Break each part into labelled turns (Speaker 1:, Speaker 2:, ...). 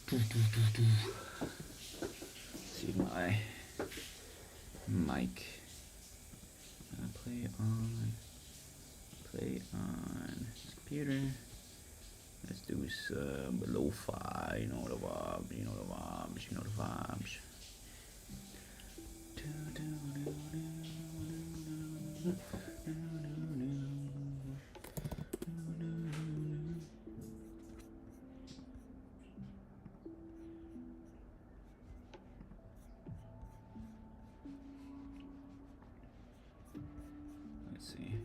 Speaker 1: See my mic. Play on this computer. Let's do some lo-fi. You know the vibes. You know the vibes. You know the vibes. Let's see.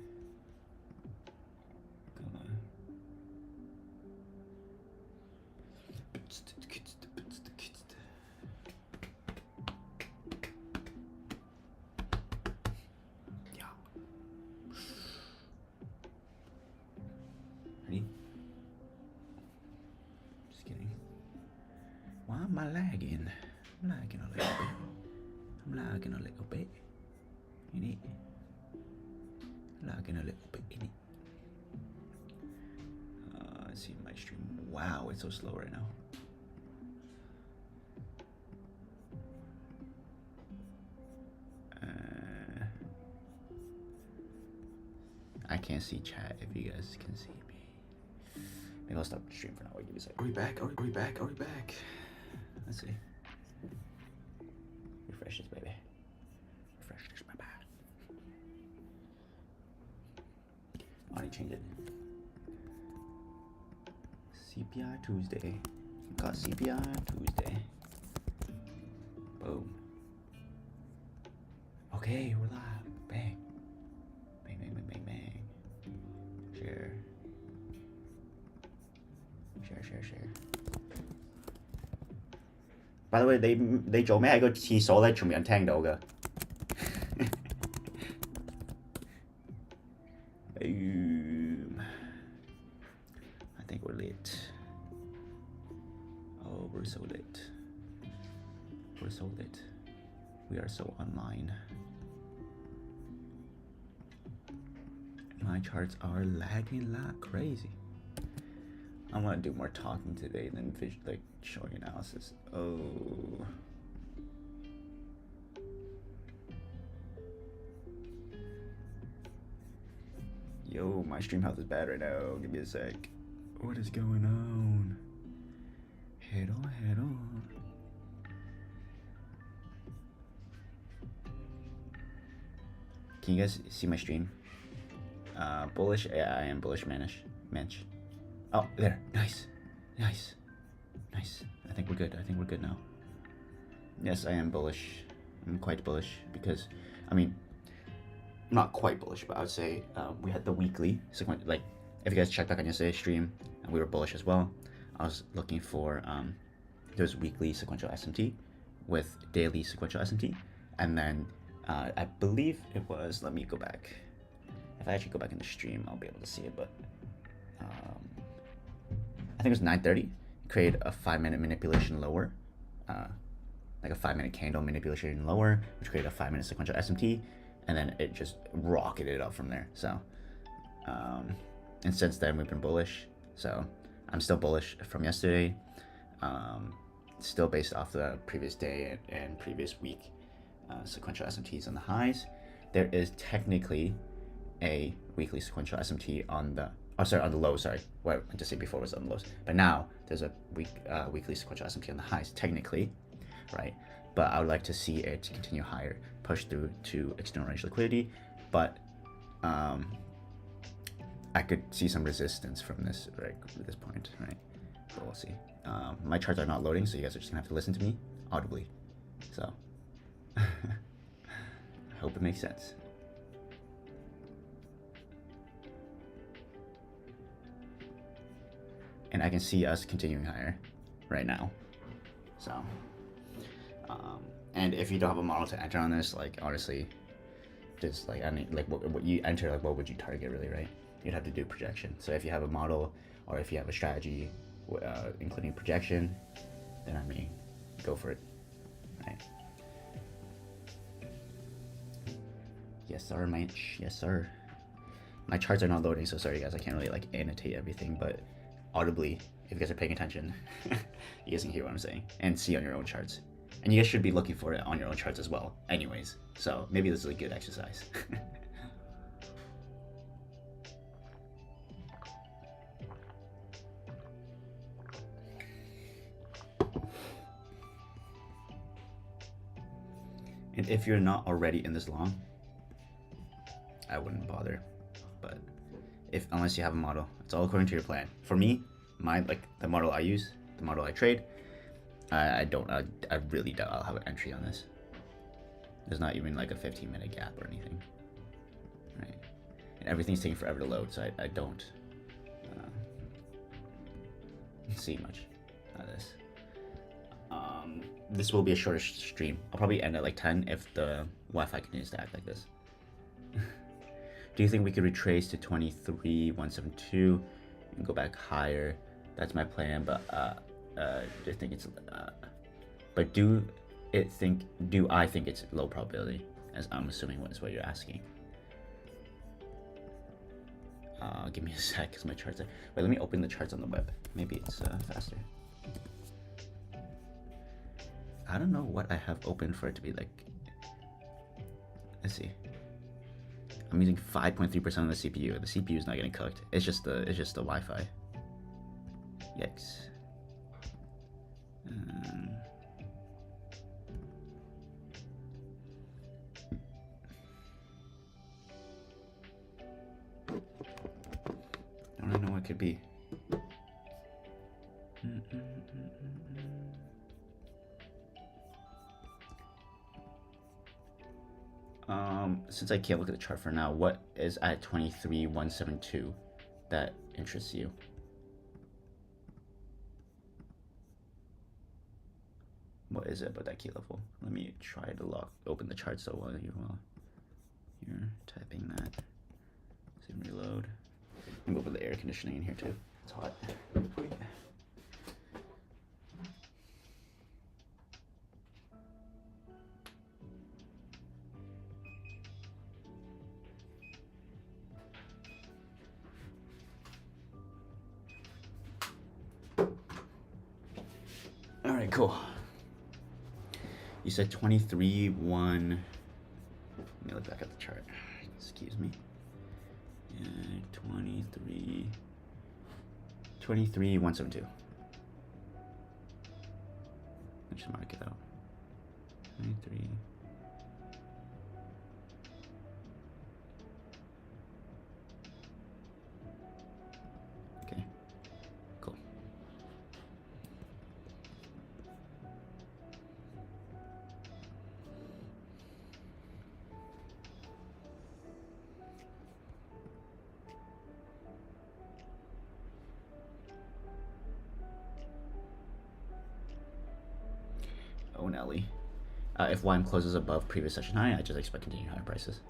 Speaker 1: Ready? Just kidding. Why am I lagging? I'm lagging a little bit. I'm lagging a little bit. In it. Lagging a little bit in it. Let's see my stream. Wow, it's so slow right now. I can't see chat if you guys can see me. Maybe I'll stop the stream for now. Wait, give me a second. Are we back? Are we back? Are we back? Let's see. Refresh this, baby. Refresh this, baby. I already changed it. CPI Tuesday. Got CPI Tuesday. Boom. Okay, we're live. Bang. Bang, bang, bang, bang, bang. Share. Share, share, share. By the way, 你做咩喺個廁所咧？仲有人聽到㗎。I think we're lit. Oh, we're so lit. We're so lit. We are so online. My charts are lagging like crazy. I'm gonna do more talking today than like showing analysis. Oh. Yo, my stream health is bad right now. Give me a sec. What is going on? Head on, head on. Can you guys see my stream? Bullish. Yeah, I am bullish, mensch. Oh, there. Nice. Nice. Nice. I think we're good. I think we're good now. Yes, I am bullish. I'm quite bullish because, I mean, not quite bullish, but I would say we had the weekly sequential. Like, if you guys checked back on yesterday's stream, we were bullish as well. I was looking for there's weekly sequential SMT with daily sequential SMT, and then I believe it was. Let me go back. If I actually go back in the stream, I'll be able to see it. But I think it was 9:30. Create a 5-minute manipulation lower, like a 5-minute candle manipulation lower, which created a 5-minute sequential SMT, and then it just rocketed up from there. So, and since then we've been bullish. So I'm still bullish from yesterday, still based off the previous day and previous week sequential SMTs on the highs. There is technically a weekly sequential SMT on the on the lows. Sorry, what I meant to say before was on the lows, but now there's a weekly sequential SMT on the highs technically, right? But I would like to see it continue higher, push through to external range liquidity, but I could see some resistance from this at this point, right? But we'll see. My charts are not loading, so you guys are just gonna have to listen to me audibly. So I hope it makes sense. And I can see us continuing higher right now. So, and if you don't have a model to enter on this, like honestly, just like I mean, like what you enter, like what would you target really, right? You'd have to do projection. So if you have a model or if you have a strategy, including projection, then I mean, go for it, right? Yes, sir, mate. Yes, sir. My charts are not loading, so sorry guys, I can't really like annotate everything, but audibly if you guys are paying attention, you guys can hear what I'm saying and see on your own charts. And you guys should be looking for it on your own charts as well, anyways. So maybe this is a good exercise. And if you're not already in this long, I wouldn't bother. But unless you have a model, it's all according to your plan. For me, the model I use, the model I trade, I really doubt I'll have an entry on this. There's not even like a 15-minute gap or anything, right? And everything's taking forever to load, so I don't see much of this. This will be a shorter stream. I'll probably end at like 10 if the Wi-Fi continues to act like this. Do you think we could retrace to 23,172 and go back higher? That's my plan, but I think it's but do I think it's low probability, as I'm assuming is what you're asking. Give me a sec, because my charts are... Wait, let me open the charts on the web. Maybe it's faster. I don't know what I have open for it to be like. Let's see. I'm using 5.3% of the CPU. The CPU is not getting cooked. It's just the Wi-Fi. Yikes. I don't know what it could be. Since I can't look at the chart for now, what is at 23,172 that interests you? What is it about that key level? Let me try to open the chart so while you're typing that. See, reload. I'm gonna put the air conditioning in here too. It's hot. All right, cool. You said 23,1. Let me look back at the chart. Excuse me. Yeah, 23,172. Let's just mark it out. 23. Okay, cool. Oh, Nelly. If YM closes above previous session high, I just expect continued higher prices.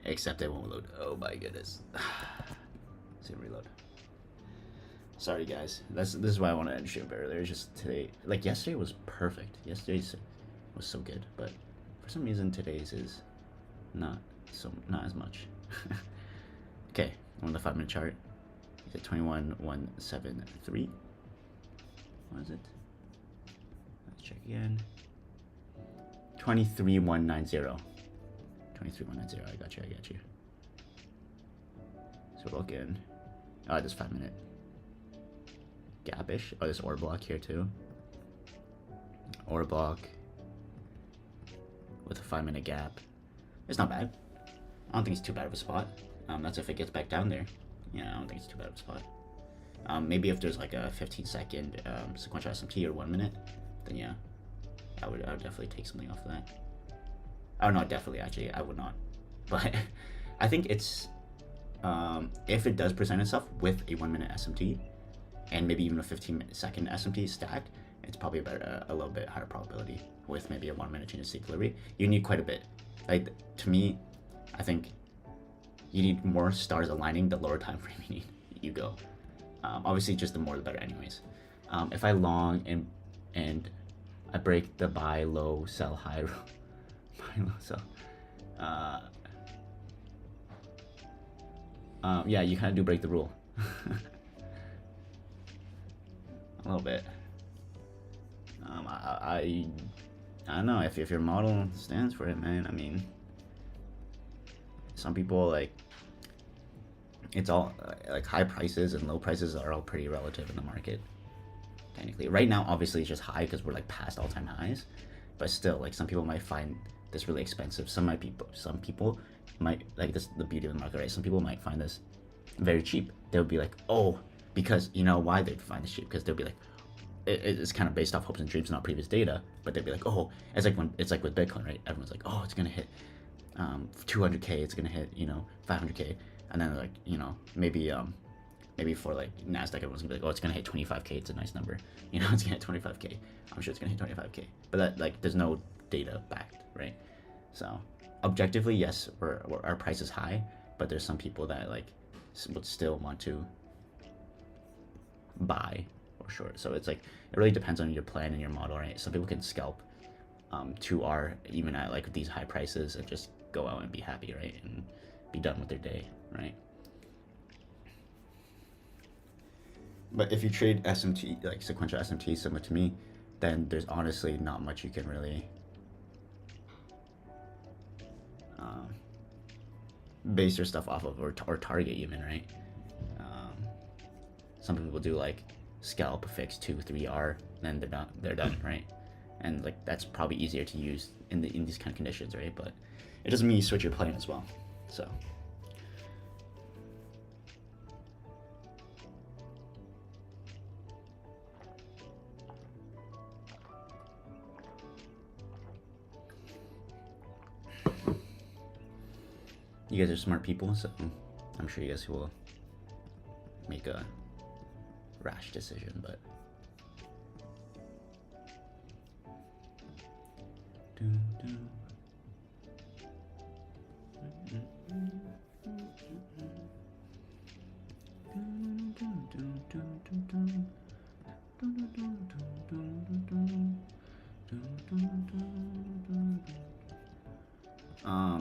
Speaker 1: Except it won't load. Oh my goodness. See, reload. Sorry guys. This is why I want to end stream earlier. Just today, like yesterday was perfect. Yesterday's was so good, but for some reason today's is not as much. Okay, on the 5-minute chart. Is it 21,173? What is it? Let's check again. 23,190. 23,190. I got you. So look in. Oh, this 5-minute gapish. Oh, this order block here too. Order block with a 5-minute gap. It's not bad. I don't think it's too bad of a spot. That's if it gets back down there. Yeah, I don't think it's too bad of a spot. Maybe if there's like a 15-second sequential SMT or 1 minute, then yeah, I would definitely take something off of that. Oh no, definitely actually I would not. But I think it's if it does present itself with a 1 minute SMT and maybe even a 15-second SMT stacked, it's probably a little bit higher probability with maybe a 1 minute change of state delivery. You need quite a bit. Like to me, I think you need more stars aligning the lower time frame you go. Obviously, just the more the better, anyways. If I long and I break the buy low, sell high, buy low, sell, Yeah, you kind of do break the rule. A little bit. I don't know if your model stands for it, man. I mean, some people like it's all like high prices and low prices are all pretty relative in the market. Technically, right now, obviously, it's just high because we're like past all-time highs, but still, like some people might find this really expensive. Some people might like this. The beauty of the market, right? Some people might find this very cheap. They'll be like, oh, because you know why they'd find this cheap? Because they'll be like, it's kind of based off hopes and dreams, not previous data. But they'd be like, oh, it's like with Bitcoin, right? Everyone's like, oh, it's gonna hit 200K, it's gonna hit 500K, and then like maybe for like Nasdaq, everyone's gonna be like, oh, it's gonna hit 25K, it's a nice number, it's gonna hit 25K. I'm sure it's gonna hit 25K, but that like there's no data backed, right? So objectively, yes, our price is high, but there's some people that like would still want to buy or short. So it's like it really depends on your plan and your model, right? Some people can scalp 2R even at like these high prices and just go out and be happy, right, and be done with their day, right? But if you trade SMT, like sequential SMT similar to me, then there's honestly not much you can really base your stuff off of or target even, right? Some people do like scalp, fix 2-3R, then they're done, right? And like that's probably easier to use in these kind of conditions, right? But it doesn't mean you switch your plan as well. So you guys are smart people, so I'm sure you guys will make a rash decision, but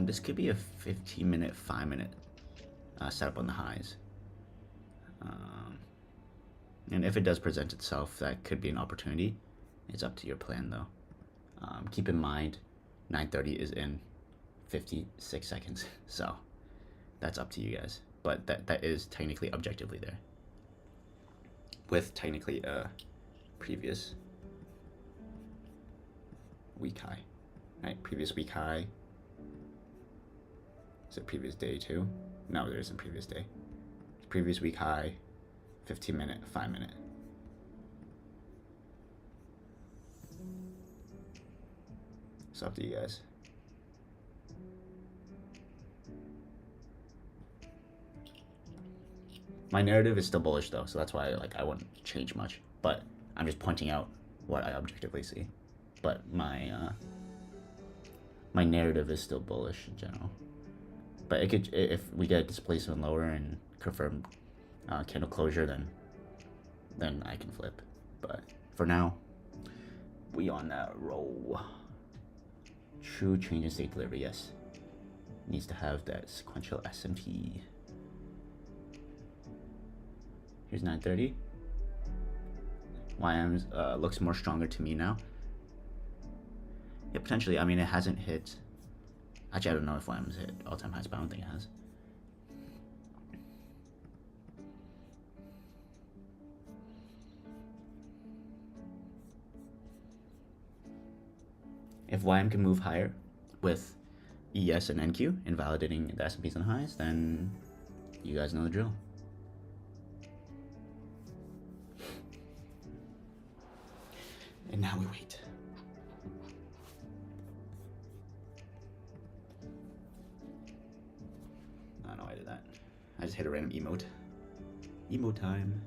Speaker 1: this could be a 15-minute, 5-minute setup on the highs. And if it does present itself, that could be an opportunity. It's up to your plan, though. Keep in mind, 9:30 is in 56 seconds, so that's up to you guys. But that is technically objectively there, with technically a previous week high, right? Previous week high. Is it previous day too? No, there isn't previous day. Previous week high, 15-minute, 5-minute. It's up to you guys. My narrative is still bullish though, so that's why I wouldn't change much. But I'm just pointing out what I objectively see. But my narrative is still bullish in general. But it could, if we get displacement lower and confirm candle closure, then I can flip. But for now, we on that roll. True change in state delivery, yes. Needs to have that sequential SMT. Here's 9:30. YM looks more stronger to me now. Yeah, potentially. I mean, it hasn't hit. Actually, I don't know if YM's hit all-time highs, but I don't think it has. If YM can move higher with ES and NQ, invalidating the S&Ps and highs, then you guys know the drill. And now we wait. Oh no, I did that. I just hit a random emote. Emo time.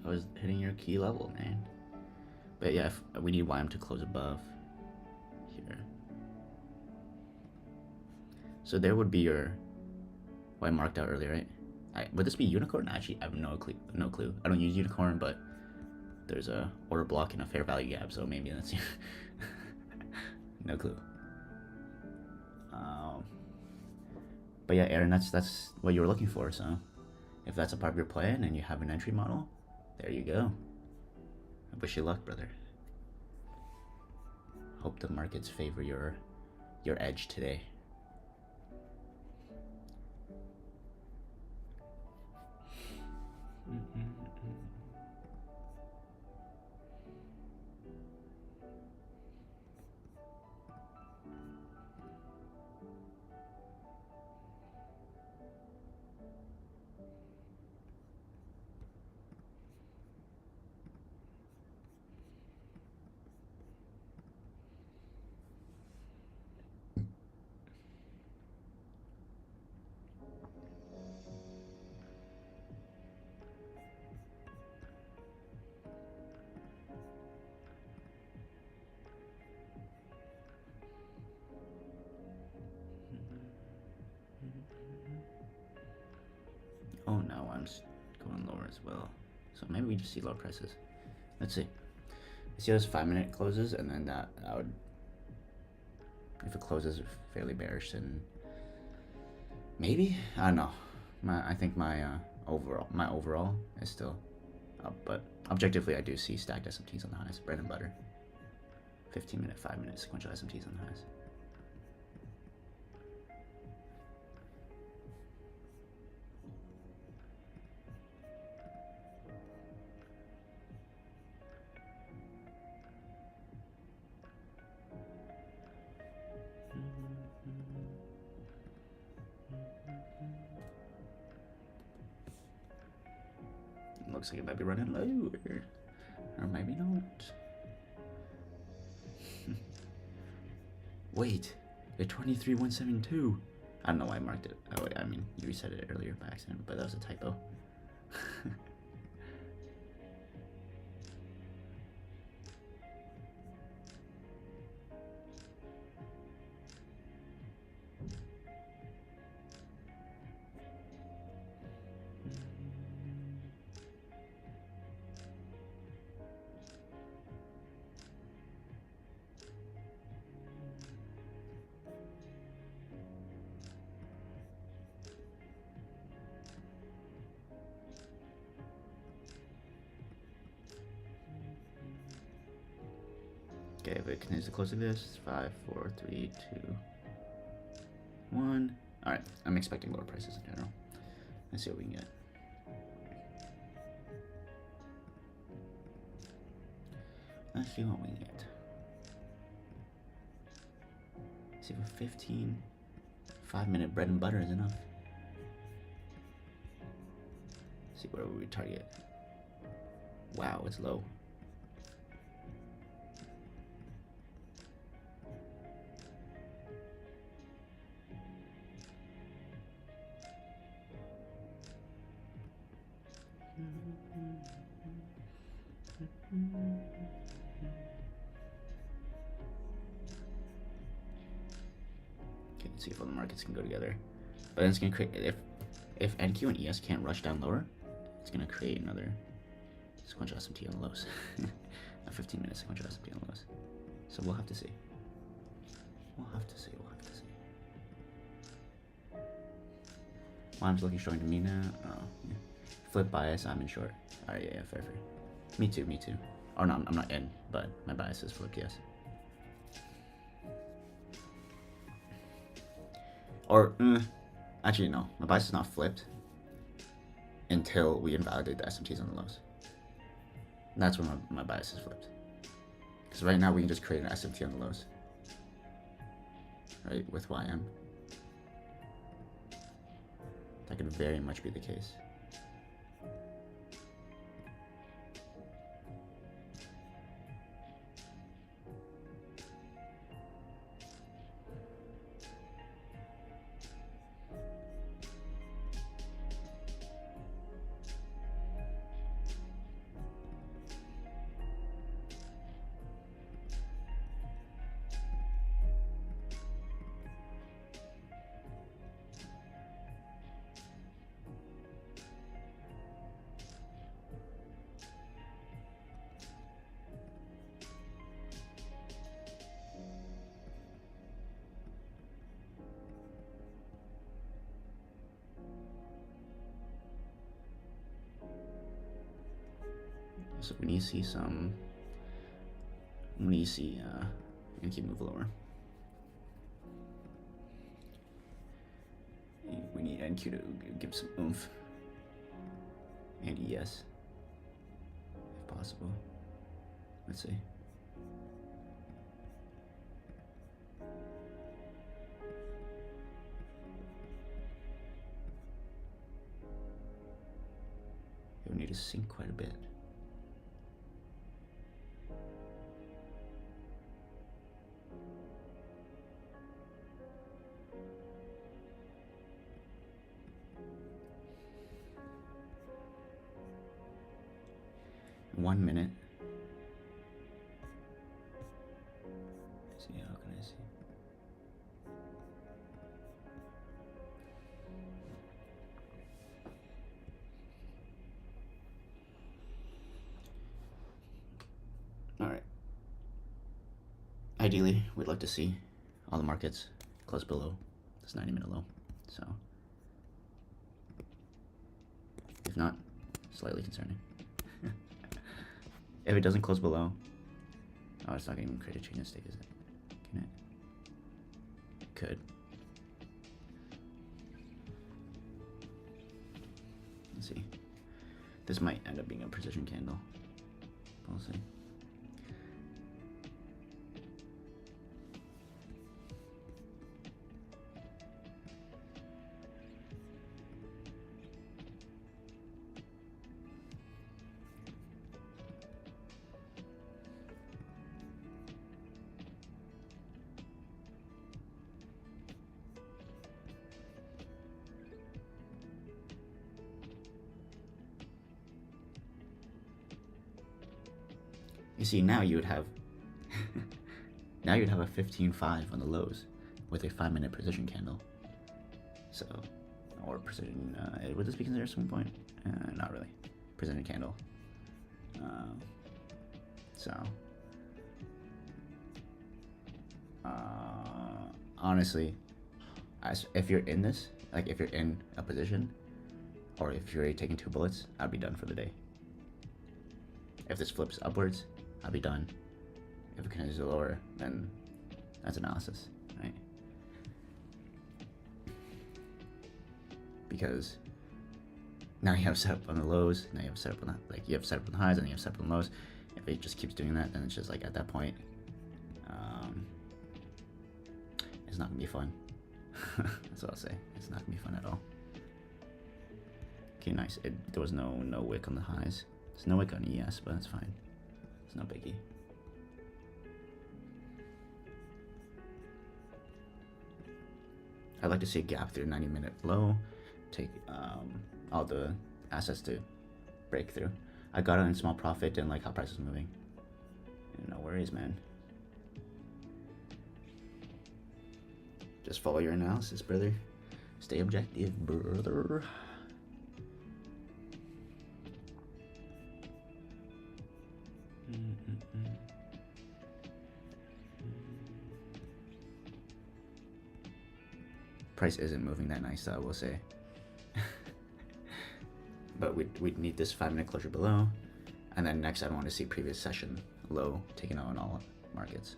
Speaker 1: I was hitting your key level, man. But yeah, we need YM to close above here. So there would be your what I marked out earlier, right? Would this be unicorn? Actually, I have no clue. I don't use unicorn, but there's a order block and a fair value gap, so maybe that's no clue. But yeah, Aaron, that's what you were looking for. So if that's a part of your plan and you have an entry model, there you go. I wish you luck, brother. Hope the markets favor your edge today. Oh no, I'm going lower as well. So maybe we just see low prices. Let's see. See how this 5 minute closes, and then that I would, if it closes fairly bearish, then maybe, I don't know. I think my overall is still up, but objectively I do see stacked SMTs on the highs, bread and butter. 15 minute, 5 minute sequential SMTs on the highs. Looks like it might be running lower, or maybe not. Wait, at 23,172. I don't know why I marked it. Oh, I mean, you reset it earlier by accident, but that was a typo. Okay, if it continues to close like this, 5, 4, 3, 2, 1. All right, I'm expecting lower prices in general. Let's see what we can get. Let's see what we can get. Let's see if a 15, 5 minute bread and butter is enough. Let's see where we target. Wow, it's low. Okay, let's see if all the markets can go together. But then it's gonna create, if NQ and ES can't rush down lower, it's gonna create another sequential SMT on the lows. A 15 minute sequential SMT on the lows. So we'll have to see. We'll have to see. Mine's looking strong to me now. Oh, yeah. Flip bias, I'm in short. Alright, yeah, fair. Me too. Or no, I'm not in, but my bias is flipped, yes. Or, actually no, my bias is not flipped until we invalidate the SMTs on the lows. That's when my bias is flipped. Because right now we can just create an SMT on the lows. Right, with YM. That could very much be the case. So we need to see some. We need to see NQ move lower. We need NQ to give some oomph. And ES, if possible. Let's see. We need to sink quite a bit. In 1 minute. Let's see, how can I see? All right. Ideally, we'd like to see all the markets close below this 90-minute low. So, if not, slightly concerning. If it doesn't close below, oh, it's not going to even create a change in state, is it? Can it? It could. Let's see. This might end up being a precision candle. We'll see. You see, now you would have now you'd have a 15.5 on the lows with a 5-minute precision candle. So, or precision, would this be considered a swing point? Not really. Precision candle. Honestly, if you're in this, like if you're in a position, or if you're taking 2 bullets, I'd be done for the day. If this flips upwards, I'll be done. If it continues lower, then that's analysis, right? Because now you have setup on the lows, now you have setup on the, you have setup on the highs, and you have setup on the lows. If it just keeps doing that, then it's just like at that point, it's not gonna be fun. That's what I'll say. It's not gonna be fun at all. Okay, nice. There was no wick on the highs. There's no wick on ES, but that's fine. It's no biggie. I'd like to see a gap through 90-minute low. Take all the assets to break through. I got it in small profit, didn't like how price is moving. No worries, man. Just follow your analysis, brother. Stay objective, brother. Price isn't moving that nice, I will say. But we'd need this 5-minute closure below, and then next I want to see previous session low taken out on all markets,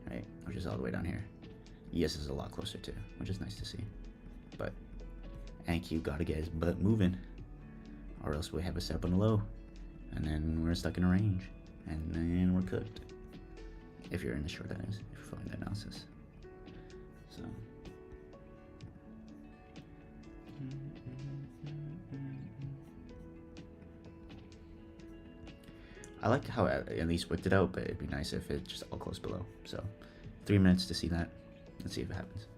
Speaker 1: right? Which is all the way down here. ES is a lot closer too, which is nice to see. But NQ gotta get his butt moving, or else we have a setup on the low, and then we're stuck in a range, and then we're cooked. If you're in the short, that is, if you're following the analysis. So. I like how I at least whipped it out, but it'd be nice if it just all close below. So 3 minutes to see that. Let's see if it happens.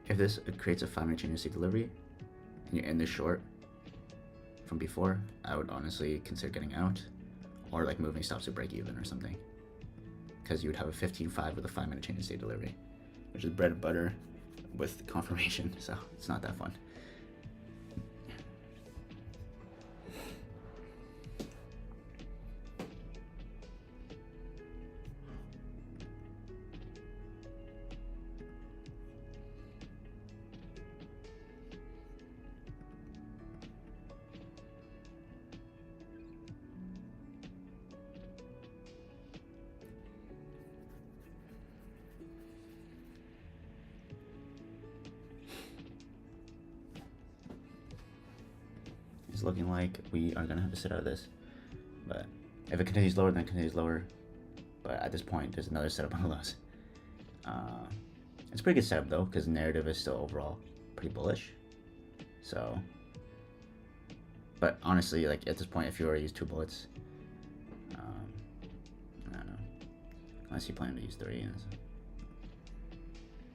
Speaker 1: If this creates a 5-minute change in state delivery, and you're in this short from before, I would honestly consider getting out, or like moving stops to break even or something. Because you would have a 15.5 with a 5-minute change in state delivery, which is bread and butter with confirmation, so it's not that fun. it's looking like we are gonna have to sit out of this. But if it continues lower, then it continues lower. But at this point, there's another setup on the lows. It's a pretty good setup though, because narrative is still overall pretty bullish. So, but honestly, like at this point, if you already use 2 bullets, I don't know. Unless you plan to use 3, it's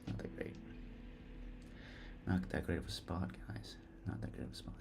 Speaker 1: not that great. Not that great of a spot, guys. Not that great of a spot.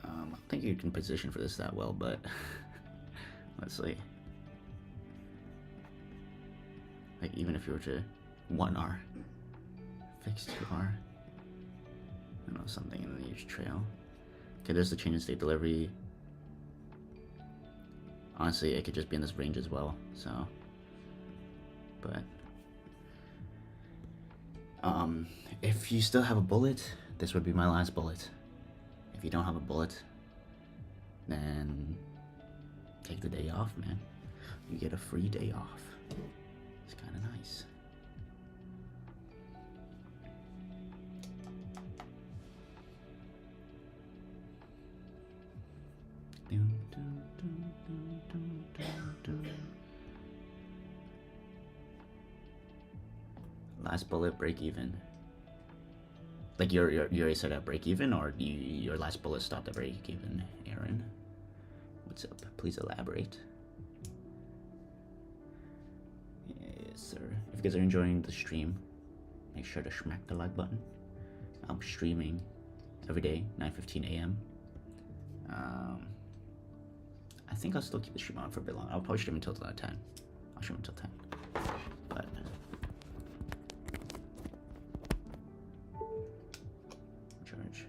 Speaker 1: I think you can position for this that well, but let's see. Like even if you were to 1R, fix 2R, I don't know, something in the huge trail. Okay, there's the change in state delivery. Honestly, it could just be in this range as well, so. But if you still have a bullet, this would be my last bullet. If you don't have a bullet, then take the day off, man. You get a free day off. It's kind of nice. Last bullet, break even. Like you already said at break even, or your last bullet stopped at break even, Aaron? What's up? Please elaborate. Yes, sir. If you guys are enjoying the stream, make sure to smack the like button. I'm streaming every day, 9:15 a.m. I think I'll still keep the stream on for a bit long. I'll probably stream until 10. I'll stream until 10. But charge.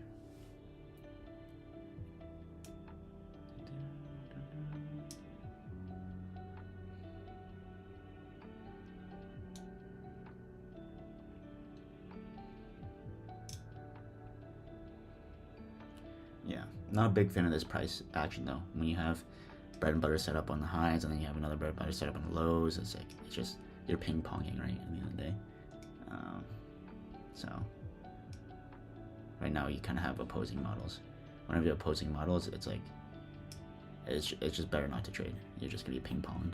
Speaker 1: Yeah, not a big fan of this price action though. When you have bread and butter set up on the highs and then you have another bread and butter set up on the lows, it's like, it's just, you're ping-ponging, right, at the end of the day. So right now you kind of have opposing models. Whenever you have opposing models, it's like, it's just better not to trade. You're just gonna be ping-ponged.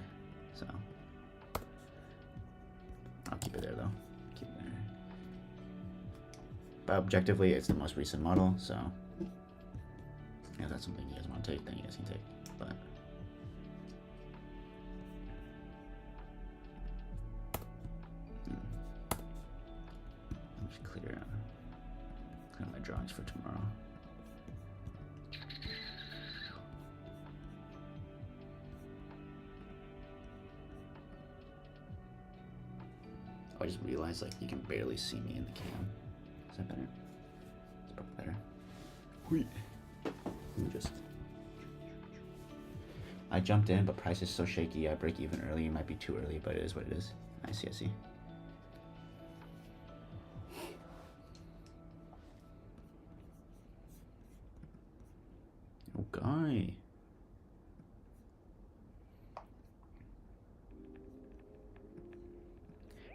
Speaker 1: So I'll keep it there though. Keep it there. But objectively, it's the most recent model, so if that's something you guys want to take, then you guys can take. But I'm just clear my drawings for tomorrow. I just realized like you can barely see me in the cam. Is that better? It's probably better. Whee. I jumped in, but price is so shaky. I break even early. It might be too early, but it is what it is. I see.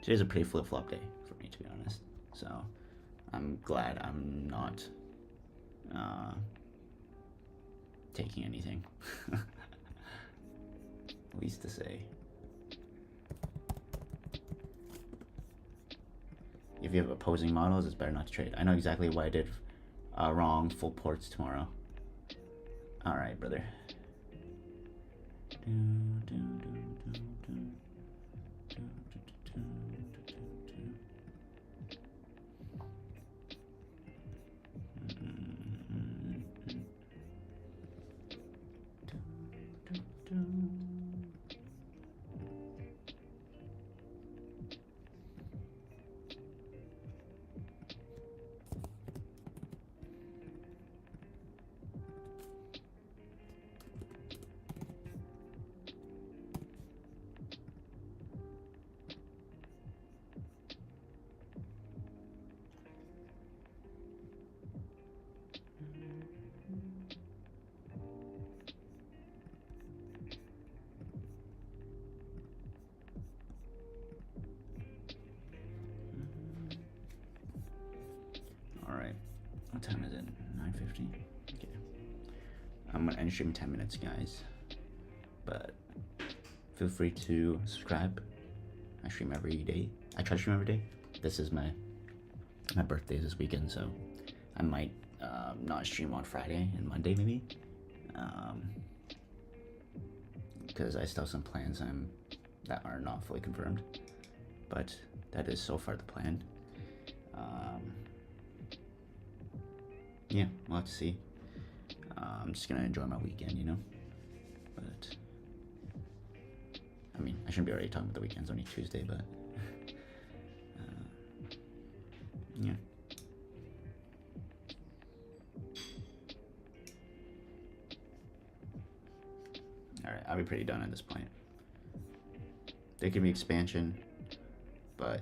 Speaker 1: Today's a pretty flip-flop day for me, to be honest. So I'm glad I'm not taking anything. Least to say. If you have opposing models, it's better not to trade. I know exactly what I did wrong. Full ports tomorrow. All right, brother. What time is it? 9:50? Okay. I'm gonna end stream in 10 minutes, guys. But feel free to subscribe. I stream every day. I try to stream every day. This is my birthday this weekend, so I might not stream on Friday and Monday maybe. Because I still have some plans that are not fully confirmed. But that is so far the plan. Yeah, we'll have to see. I'm just gonna enjoy my weekend, you know? But, I mean, I shouldn't be already talking about the weekends, only Tuesday, but, yeah. Alright, I'll be pretty done at this point. There could be expansion, but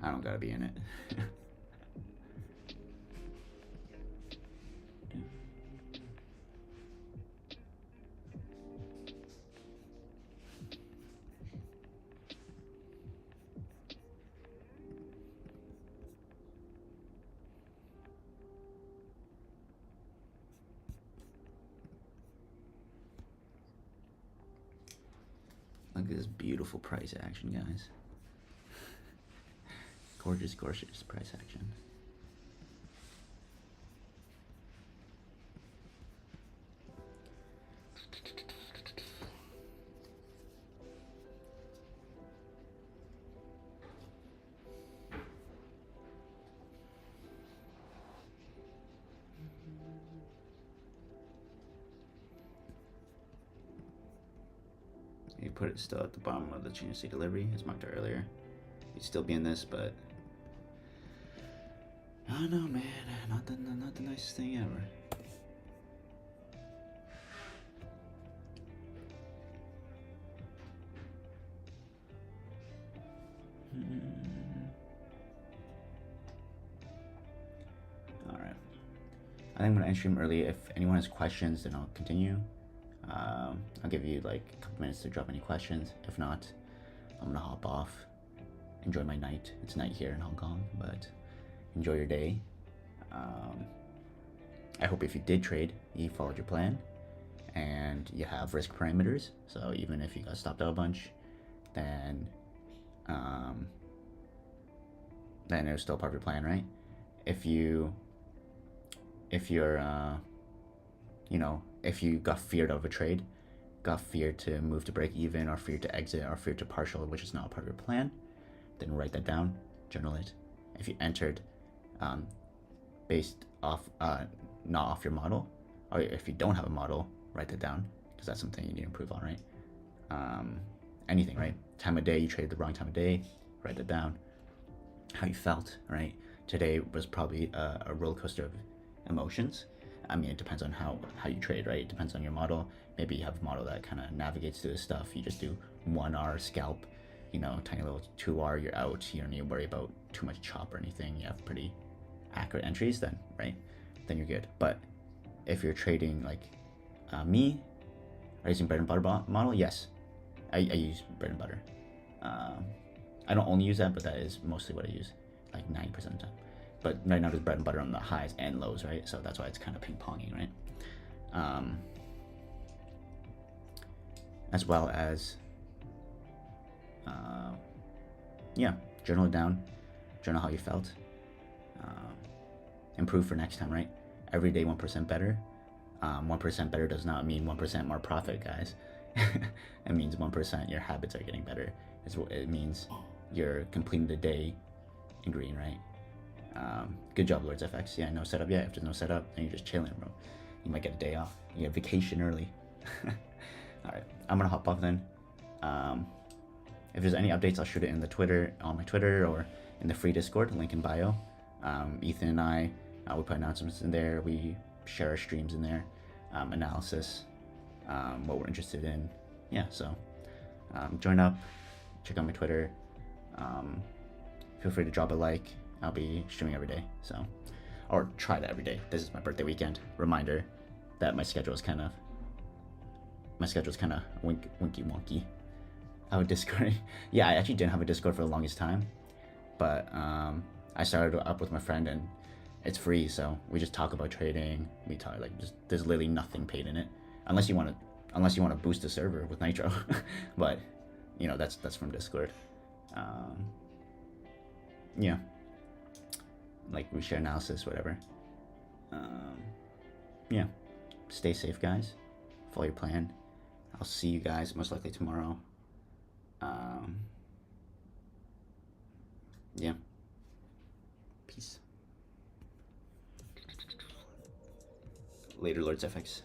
Speaker 1: I don't gotta be in it. Look at this beautiful price action, guys. Gorgeous, gorgeous price action. You put it still at the bottom of the chain of delivery, as marked earlier. You'd still be in this, but I don't know, man. Not the nicest thing ever. All right. I think I'm gonna end stream early. If anyone has questions, then I'll continue. I'll give you like a couple minutes to drop any questions. If not, I'm gonna hop off. Enjoy my night. It's night here in Hong Kong, but enjoy your day. I hope if you did trade, you followed your plan and you have risk parameters. So even if you got stopped out a bunch, then it was still part of your plan, right? If you're if you got feared of a trade, got feared to move to break even, or feared to exit, or feared to partial, which is not part of your plan, then write that down, journal it. If you entered based off, not off your model, or if you don't have a model, write that down, because that's something you need to improve on, right? Anything, right? Time of day, you traded the wrong time of day, write that down. How you felt, right? Today was probably a roller coaster of emotions. I mean, it depends on how you trade, right? It depends on your model. Maybe you have a model that kind of navigates through this stuff. You just do 1R scalp, tiny little 2R, you're out. You don't need to worry about too much chop or anything. You have pretty accurate entries then, right? Then you're good. But if you're trading like me, are you using bread and butter model? Yes, I use bread and butter. I don't only use that, but that is mostly what I use, like 90% of the time. But right now there's bread and butter on the highs and lows, right? So that's why it's kind of ping-ponging, right? As well as, yeah, journal it down, journal how you felt, improve for next time, right? Every day 1% better. 1% better does not mean 1% more profit, guys. It means 1% your habits are getting better. It means you're completing the day in green, right? Good job, Lords FX. Yeah, no setup yet. If there's no setup, then you're just chilling, bro. You might get a day off. You get vacation early. All right, I'm gonna hop off then. If there's any updates, I'll shoot it in the Twitter, on my Twitter, or in the free Discord, link in bio. Ethan and I, we put announcements in there. We share our streams in there, analysis, what we're interested in. Yeah, so join up, check out my Twitter. Feel free to drop a like. I'll be streaming every day, so, or try that every day. This is my birthday weekend. Reminder that my schedule is kind of winky wonky. I have a Discord. Yeah, I actually didn't have a Discord for the longest time, but I started up with my friend, and it's free, so we just talk about trading. We talk like there's literally nothing paid in it, unless you want to boost the server with Nitro, but you know that's from Discord. Yeah, like we share analysis, whatever. Yeah, stay safe, guys. Follow your plan. I'll see you guys most likely tomorrow. Yeah. Peace. Later, Lords FX.